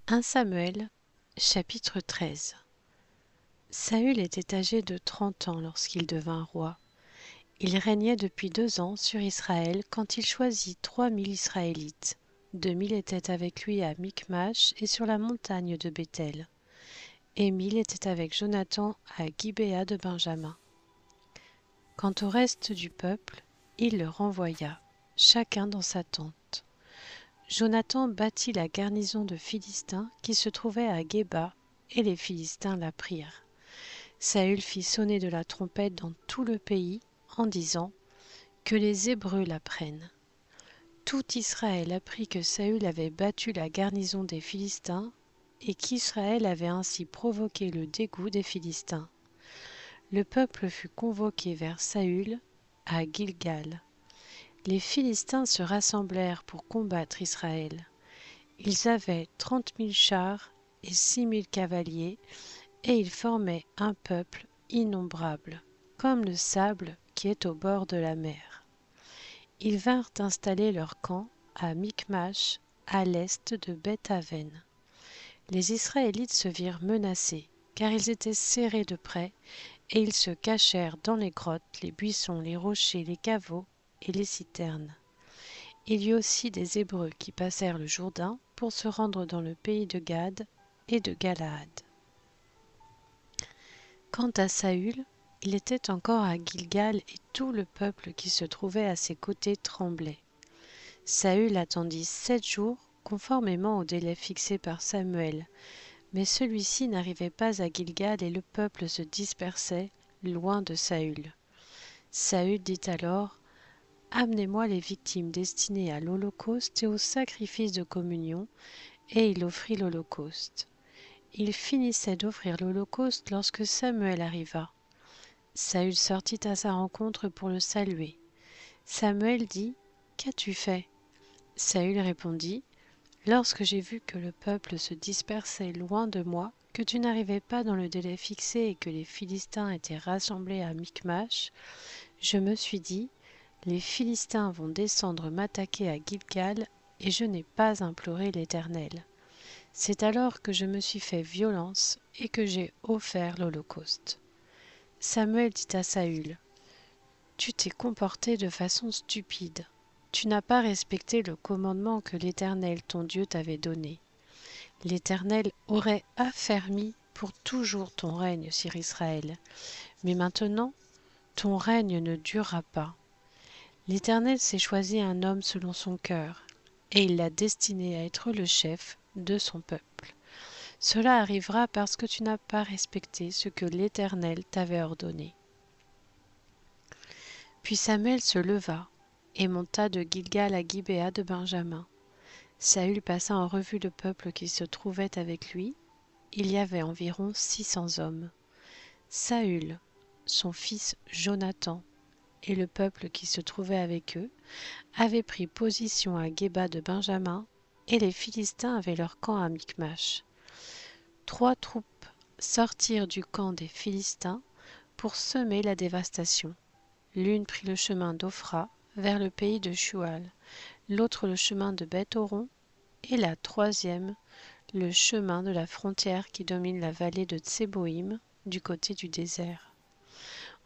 1 Samuel, chapitre 13. Saül était âgé de 30 ans lorsqu'il devint roi. Il régnait depuis 2 ans sur Israël quand il choisit 3000 Israélites. 2000 étaient avec lui à Michmash et sur la montagne de Béthel, et 1000 étaient avec Jonathan à Gibéa de Benjamin. Quant au reste du peuple, il le renvoya, chacun dans sa tente. Jonathan bâtit la garnison de Philistins qui se trouvait à Géba, et les Philistins la prirent. Saül fit sonner de la trompette dans tout le pays, en disant « Que les Hébreux la prennent ». Tout Israël apprit que Saül avait battu la garnison des Philistins, et qu'Israël avait ainsi provoqué le dégoût des Philistins. Le peuple fut convoqué vers Saül à Gilgal. Les Philistins se rassemblèrent pour combattre Israël. Ils avaient 30 000 chars et 6 000 cavaliers, et ils formaient un peuple innombrable, comme le sable qui est au bord de la mer. Ils vinrent installer leur camp à Michmash, à l'est de Beth-Aven. Les Israélites se virent menacés, car ils étaient serrés de près, et ils se cachèrent dans les grottes, les buissons, les rochers, les caveaux et les citernes. Il y eut aussi des Hébreux qui passèrent le Jourdain pour se rendre dans le pays de Gad et de Galaad. Quant à Saül, il était encore à Gilgal et tout le peuple qui se trouvait à ses côtés tremblait. Saül attendit 7 jours, conformément au délai fixé par Samuel, mais celui-ci n'arrivait pas à Gilgal et le peuple se dispersait, loin de Saül. Saül dit alors « Amenez-moi les victimes destinées à l'holocauste et au sacrifice de communion », et il offrit l'holocauste. Il finissait d'offrir l'holocauste lorsque Samuel arriva. Saül sortit à sa rencontre pour le saluer. Samuel dit « Qu'as-tu fait » Saül répondit « Lorsque j'ai vu que le peuple se dispersait loin de moi, que tu n'arrivais pas dans le délai fixé et que les Philistins étaient rassemblés à Michmash, je me suis dit « Les Philistins vont descendre m'attaquer à Gilgal et je n'ai pas imploré l'Éternel. » C'est alors que je me suis fait violence et que j'ai offert l'holocauste. Samuel dit à Saül « Tu t'es comporté de façon stupide. Tu n'as pas respecté le commandement que l'Éternel ton Dieu t'avait donné. L'Éternel aurait affermi pour toujours ton règne sur Israël. Mais maintenant, ton règne ne durera pas. L'Éternel s'est choisi un homme selon son cœur, et il l'a destiné à être le chef de son peuple. Cela arrivera parce que tu n'as pas respecté ce que l'Éternel t'avait ordonné. » Puis Samuel se leva et monta de Gilgal à Gibéa de Benjamin. Saül passa en revue le peuple qui se trouvait avec lui. Il y avait environ 600 hommes. Saül, son fils Jonathan, et le peuple qui se trouvait avec eux avaient pris position à Géba de Benjamin, et les Philistins avaient leur camp à Michmash. 3 troupes sortirent du camp des Philistins pour semer la dévastation. L'une prit le chemin d'Ophra vers le pays de Shual, l'autre le chemin de Beth-Horon, et la troisième le chemin de la frontière qui domine la vallée de Tseboïm du côté du désert.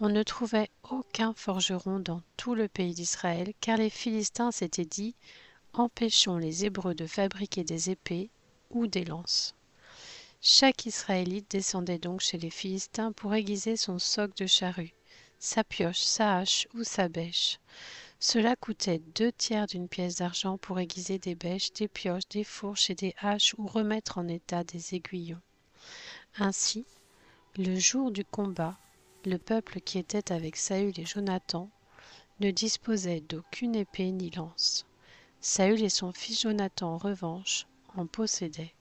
On ne trouvait aucun forgeron dans tout le pays d'Israël, car les Philistins s'étaient dit « Empêchons les Hébreux de fabriquer des épées ou des lances ». Chaque Israélite descendait donc chez les Philistins pour aiguiser son soc de charrue, sa pioche, sa hache ou sa bêche. Cela coûtait 2/3 d'une pièce d'argent pour aiguiser des bêches, des pioches, des fourches et des haches ou remettre en état des aiguillons. Ainsi, le jour du combat, le peuple qui était avec Saül et Jonathan ne disposait d'aucune épée ni lance. Saül et son fils Jonathan, en revanche, en possédaient.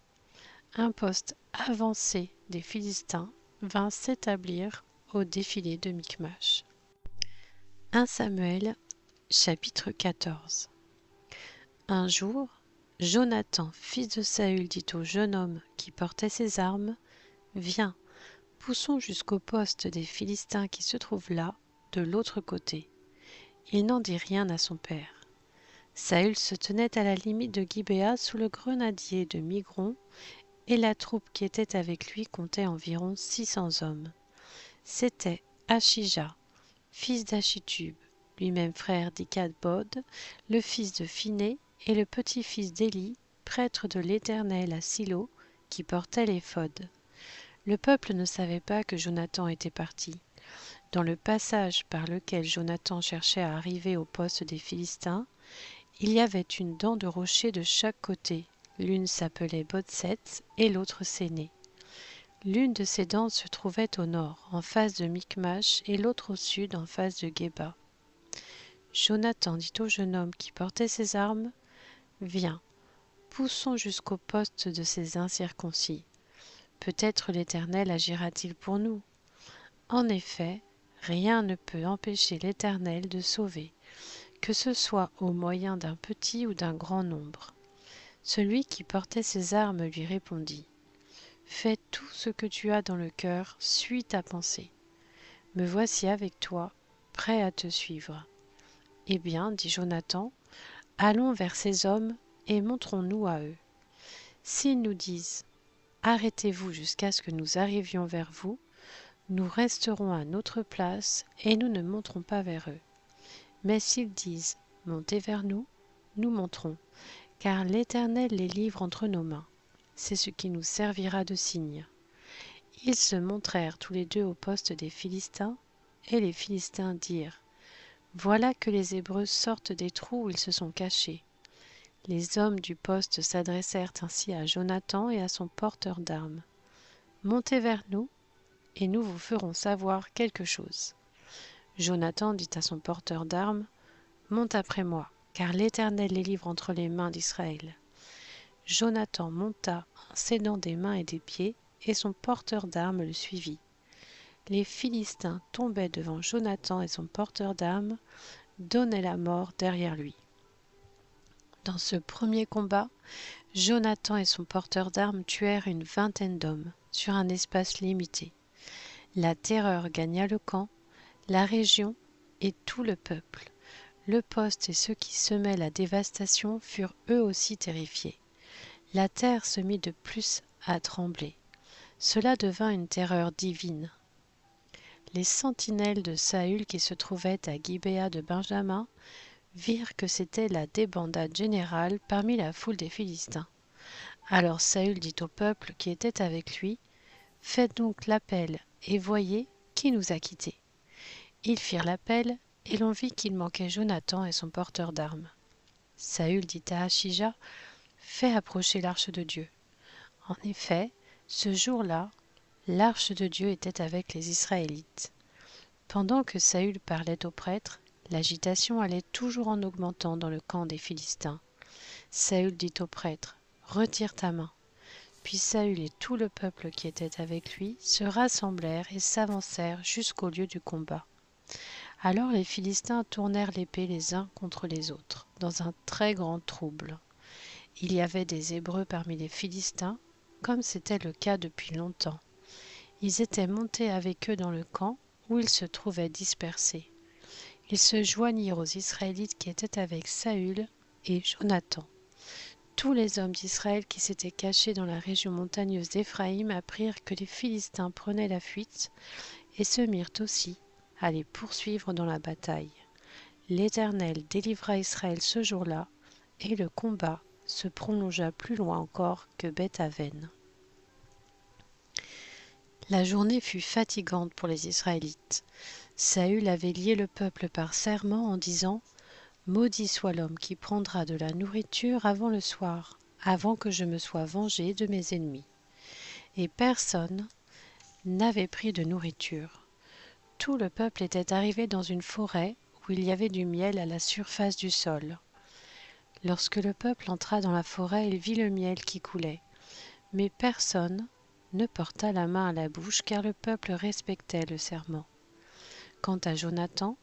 Un poste avancé des Philistins vint s'établir au défilé de Michmash. 1 Samuel, chapitre 14. Un jour, Jonathan, fils de Saül, dit au jeune homme qui portait ses armes « Viens, poussons jusqu'au poste des Philistins qui se trouve là, de l'autre côté. » Il n'en dit rien à son père. Saül se tenait à la limite de Gibéa sous le grenadier de Migron, et la troupe qui était avec lui comptait environ 600 hommes. C'étaient Achija, fils d'Achitub, lui-même frère d'Ikabod, le fils de Phiné, et le petit-fils d'Éli, prêtre de l'Éternel à Silo, qui portait l'éphod. Le peuple ne savait pas que Jonathan était parti. Dans le passage par lequel Jonathan cherchait à arriver au poste des Philistins, il y avait une dent de rocher de chaque côté. L'une s'appelait Botset et l'autre Séné. L'une de ces dents se trouvait au nord, en face de Micmash, et l'autre au sud, en face de Géba. Jonathan dit au jeune homme qui portait ses armes, « Viens, poussons jusqu'au poste de ces incirconcis. Peut-être l'Éternel agira-t-il pour nous. » En effet, rien ne peut empêcher l'Éternel de sauver, que ce soit au moyen d'un petit ou d'un grand nombre. Celui qui portait ses armes lui répondit, « Fais tout ce que tu as dans le cœur, suis ta pensée. Me voici avec toi, prêt à te suivre. » Eh bien, dit Jonathan, allons vers ces hommes et montrons-nous à eux. S'ils nous disent, arrêtez-vous jusqu'à ce que nous arrivions vers vous, nous resterons à notre place et nous ne monterons pas vers eux. Mais s'ils disent, montez vers nous, nous monterons, car l'Éternel les livre entre nos mains. C'est ce qui nous servira de signe. Ils se montrèrent tous les deux au poste des Philistins, et les Philistins dirent, voilà que les Hébreux sortent des trous où ils se sont cachés. Les hommes du poste s'adressèrent ainsi à Jonathan et à son porteur d'armes. Montez vers nous, et nous vous ferons savoir quelque chose. Jonathan dit à son porteur d'armes, monte après moi, car l'Éternel les livre entre les mains d'Israël. Jonathan monta en s'aidant des mains et des pieds, et son porteur d'armes le suivit. Les Philistins tombaient devant Jonathan et son porteur d'armes, donnaient la mort derrière lui. Dans ce premier combat, Jonathan et son porteur d'armes tuèrent une vingtaine d'hommes, sur un espace limité. La terreur gagna le camp, la région et tout le peuple. Le poste et ceux qui semaient la dévastation furent eux aussi terrifiés. La terre se mit de plus à trembler. Cela devint une terreur divine. Les sentinelles de Saül qui se trouvaient à Gibéa de Benjamin virent que c'était la débandade générale parmi la foule des Philistins. Alors Saül dit au peuple qui était avec lui, « Faites donc l'appel, et voyez qui nous a quittés. » Ils firent l'appel, et l'on vit qu'il manquait Jonathan et son porteur d'armes. Saül dit à Achija, « Fais approcher l'arche de Dieu. » En effet, ce jour-là, l'arche de Dieu était avec les Israélites. Pendant que Saül parlait aux prêtres, l'agitation allait toujours en augmentant dans le camp des Philistins. Saül dit aux prêtres, « Retire ta main. » Puis Saül et tout le peuple qui était avec lui se rassemblèrent et s'avancèrent jusqu'au lieu du combat. Alors les Philistins tournèrent l'épée les uns contre les autres, dans un très grand trouble. Il y avait des Hébreux parmi les Philistins, comme c'était le cas depuis longtemps. Ils étaient montés avec eux dans le camp, où ils se trouvaient dispersés. Ils se joignirent aux Israélites qui étaient avec Saül et Jonathan. Tous les hommes d'Israël qui s'étaient cachés dans la région montagneuse d'Éphraïm apprirent que les Philistins prenaient la fuite et se mirent aussi à les poursuivre dans la bataille. L'Éternel délivra Israël ce jour-là, et le combat se prolongea plus loin encore que Beth-Aven. La journée fut fatigante pour les Israélites. Saül avait lié le peuple par serment en disant « Maudit soit l'homme qui prendra de la nourriture avant le soir, avant que je me sois vengé de mes ennemis. » Et personne n'avait pris de nourriture. Tout le peuple était arrivé dans une forêt où il y avait du miel à la surface du sol. Lorsque le peuple entra dans la forêt, il vit le miel qui coulait. Mais personne ne porta la main à la bouche, car le peuple respectait le serment. Quant à Jonathan,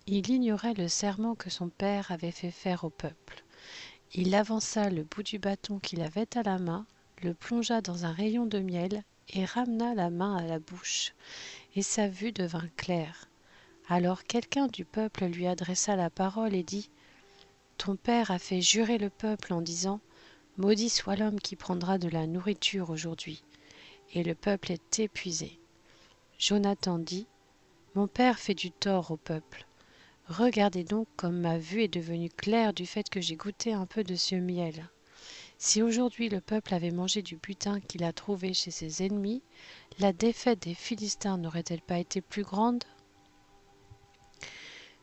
il ignorait le serment que son père avait fait faire au peuple. Il avança le bout du bâton qu'il avait à la main, le plongea dans un rayon de miel et ramena la main à la bouche, et sa vue devint claire. Alors quelqu'un du peuple lui adressa la parole et dit « Ton père a fait jurer le peuple en disant « Maudit soit l'homme qui prendra de la nourriture aujourd'hui. » Et le peuple est épuisé. Jonathan dit: « Mon père fait du tort au peuple. Regardez donc comme ma vue est devenue claire du fait que j'ai goûté un peu de ce miel. Si aujourd'hui le peuple avait mangé du butin qu'il a trouvé chez ses ennemis, la défaite des Philistins n'aurait-elle pas été plus grande? »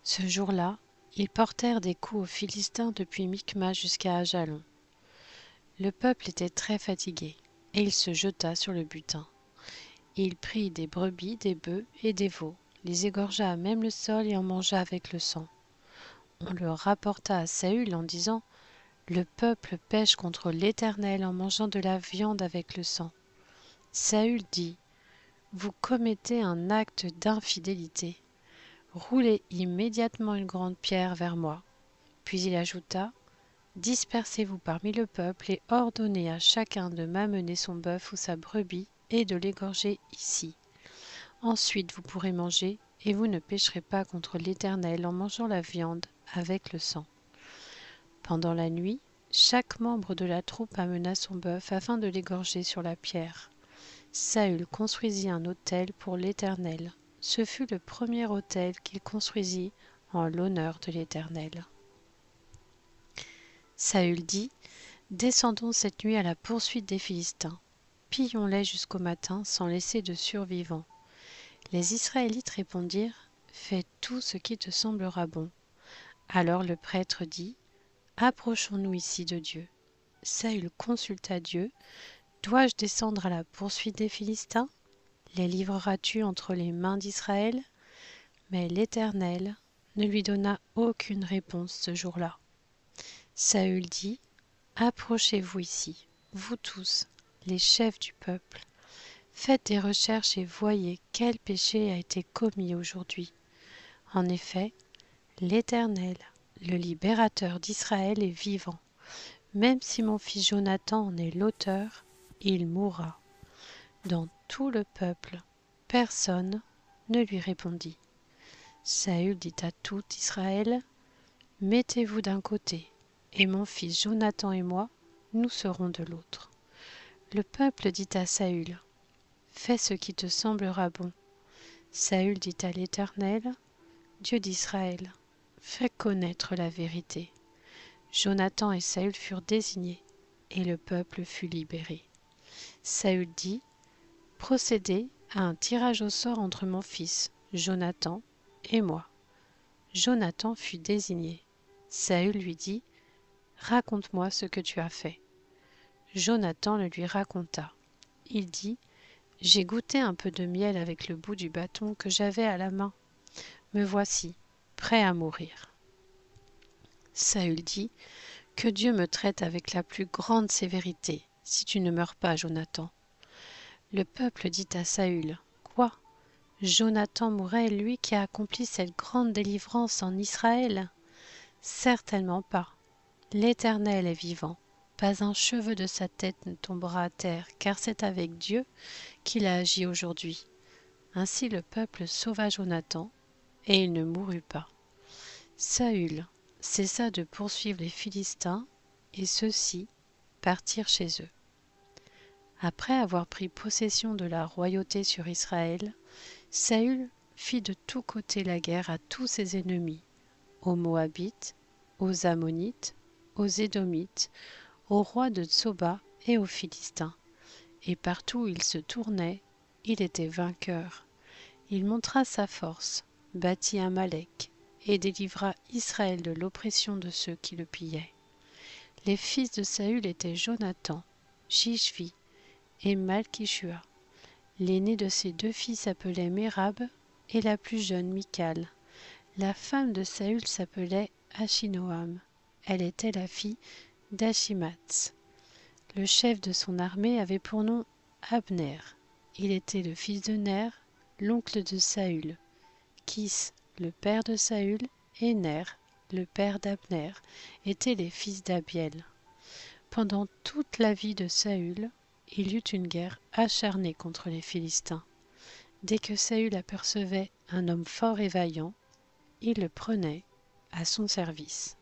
Ce jour-là, ils portèrent des coups aux Philistins depuis Michmash jusqu'à Ajalon. Le peuple était très fatigué, et il se jeta sur le butin. Il prit des brebis, des bœufs et des veaux, les égorgea à même le sol et en mangea avec le sang. On le rapporta à Saül en disant: « Le peuple pêche contre l'Éternel en mangeant de la viande avec le sang. » Saül dit: « Vous commettez un acte d'infidélité. Roulez immédiatement une grande pierre vers moi. » Puis il ajouta: « Dispersez-vous parmi le peuple et ordonnez à chacun de m'amener son bœuf ou sa brebis et de l'égorger ici. Ensuite vous pourrez manger, et vous ne pécherez pas contre l'Éternel en mangeant la viande avec le sang. » Pendant la nuit, chaque membre de la troupe amena son bœuf afin de l'égorger sur la pierre. Saül construisit un autel pour l'Éternel. Ce fut le premier autel qu'il construisit en l'honneur de l'Éternel. Saül dit: « Descendons cette nuit à la poursuite des Philistins. Pillons-les jusqu'au matin sans laisser de survivants. » Les Israélites répondirent: « Fais tout ce qui te semblera bon. » Alors le prêtre dit: « Approchons-nous ici de Dieu. » Saül consulta Dieu: « Dois-je descendre à la poursuite des Philistins? Les livreras-tu entre les mains d'Israël? » Mais l'Éternel ne lui donna aucune réponse ce jour-là. Saül dit: « Approchez-vous ici, vous tous, les chefs du peuple. Faites des recherches et voyez quel péché a été commis aujourd'hui. En effet, l'Éternel, le libérateur d'Israël, est vivant. Même si mon fils Jonathan en est l'auteur, il mourra. » Dans tout le peuple, personne ne lui répondit. Saül dit à tout Israël: « Mettez-vous d'un côté, et mon fils Jonathan et moi, nous serons de l'autre. » Le peuple dit à Saül: « Fais ce qui te semblera bon. » Saül dit à l'Éternel: « Dieu d'Israël, fais connaître la vérité. » Jonathan et Saül furent désignés, et le peuple fut libéré. Saül dit: « Procédez à un tirage au sort entre mon fils Jonathan et moi. » Jonathan fut désigné. Saül lui dit: « Raconte-moi ce que tu as fait. » Jonathan le lui raconta. Il dit: « J'ai goûté un peu de miel avec le bout du bâton que j'avais à la main. Me voici, prêt à mourir. » Saül dit: « Que Dieu me traite avec la plus grande sévérité, si tu ne meurs pas, Jonathan. » Le peuple dit à Saül: « Quoi? Jonathan mourrait, lui qui a accompli cette grande délivrance en Israël? Certainement pas. L'Éternel est vivant. Pas un cheveu de sa tête ne tombera à terre, car c'est avec Dieu qu'il a agi aujourd'hui. » Ainsi le peuple sauva Jonathan, et il ne mourut pas. Saül cessa de poursuivre les Philistins, et ceux-ci partirent chez eux. Après avoir pris possession de la royauté sur Israël, Saül fit de tous côtés la guerre à tous ses ennemis, aux Moabites, aux Ammonites, aux Édomites, aux rois de Tsoba et aux Philistins. Et partout où il se tournait, il était vainqueur. Il montra sa force, battit Amalek, et délivra Israël de l'oppression de ceux qui le pillaient. Les fils de Saül étaient Jonathan, Shishvi et Malkishua. L'aîné de ces deux filles s'appelait Mérab, et la plus jeune Michal. La femme de Saül s'appelait Achinoam. Elle était la fille d'Achimatz. Le chef de son armée avait pour nom Abner. Il était le fils de Ner, l'oncle de Saül. Kis, le père de Saül, et Ner, le père d'Abner, étaient les fils d'Abiel. Pendant toute la vie de Saül, il y eut une guerre acharnée contre les Philistins. Dès que Saül apercevait un homme fort et vaillant, il le prenait à son service.